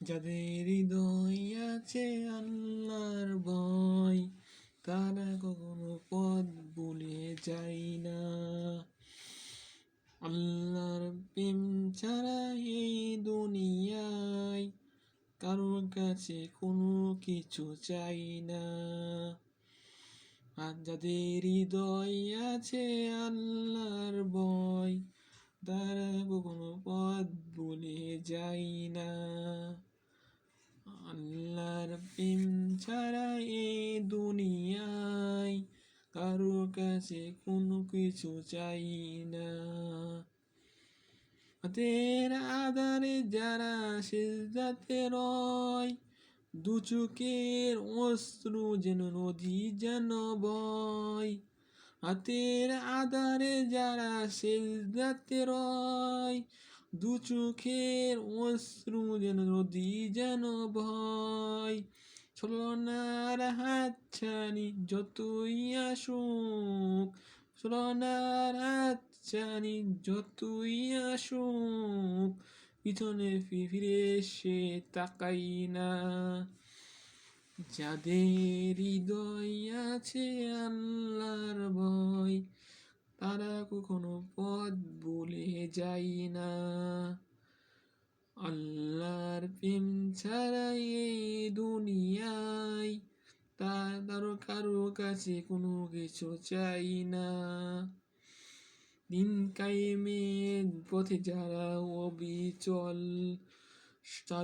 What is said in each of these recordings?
যাদের হৃদয় আছে আল্লাহর ভয়, তারা কখনো পথ ভুলে যায় না। আল্লাহর প্রেম ছাড়া এই দুনিয়ায় কারোর কাছে কোনো কিছু চাই না। আর যাদের হৃদয় আছে আল্লাহর ভয়, তারা কখনো পথ ভুলে যায় না। আল্লাহর প্রেম ছাড়া এই দুনিয়ায় কারোর কাছে কোনো কিছু চাই না। রাতের আধারে যারা সিজদাতে রয়, দু চোখের অশ্রু যেন নদী যেন বয়। রাতের আধারে যারা সিজদাতে রয়, দু চোখের অশ্রু যেন নদী যেন বয়। ছলনার হাতছানি যতই আসুক, ছলনার হাতছানি যতই আসুক, পিছনে ফিরে সে তাকাই না। যাদের হৃদয় আছে আল্লাহর ভয়, তারা কখনো পথ ভুলে যায় না। আল্লাহর প্রেম ছাড়া এই দুনিয়ায় কারো কাছে কোনো কিছু চাই না। দিন কায়েমের পথে যারা অবিচল,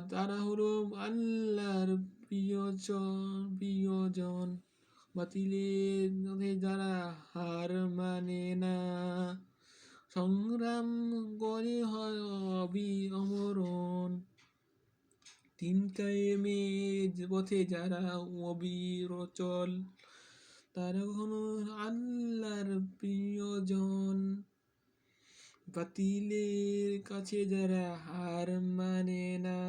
তারা হলো আল্লাহর প্রিয়জন। বাতিলের পথে যারা হার মানে না, সংগ্রাম করে হয় অমরণ। দিন কায়েমের পথে যারা অবিচল, তারা হলো আল্লাহর প্রিয়জন। বাতিলের কাছে যারা হার মানে না,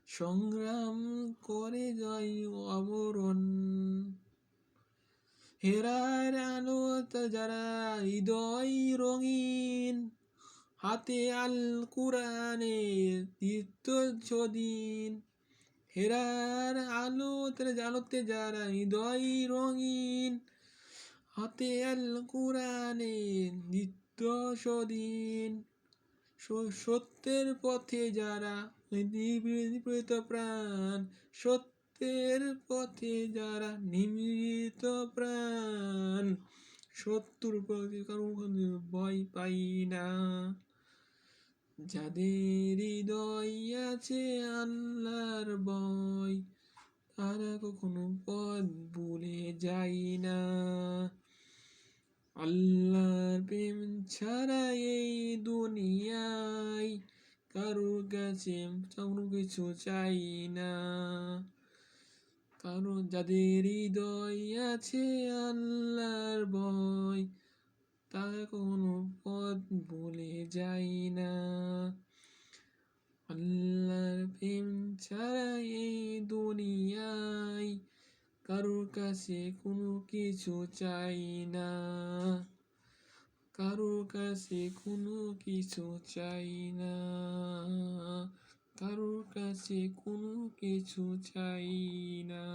সংগ্রাম করে যায় অমরণ। হেরার আলো যারা হৃদয় রঙিন, হাতে আল কুরআনের নিত্যদিন। হেরার আলোতে যারা হৃদয় রঙিন, হাতে আল কুরআনের নিত্যদিন। সত্যের পথে যারা নিবেদিত প্রাণ, সত্যের পথে যারা নিবেদিত প্রাণ, শত্রুর প্রতি কারো ভয় পাই না। যাদের হৃদয় আছে আল্লাহর ভয়, তারা কখনো পথ ভুলে যায় না। আল্লাহর প্রেম ছাড়া এই দুনিয়ায় কারো কাছে কোনো কিছু চাই না। কারণ যাদের হৃদয় আছে আল্লাহর ভয়, তারা কোনো পথ ভুলে যায় না। আল্লাহর প্রেম ছাড়া এই দুনিয়ায় কারো কাছে কোনো কিছু চাই না। কারো কাছে কোনো কিছু চাই না। কারো কাছে কোনো কিছু চাই না।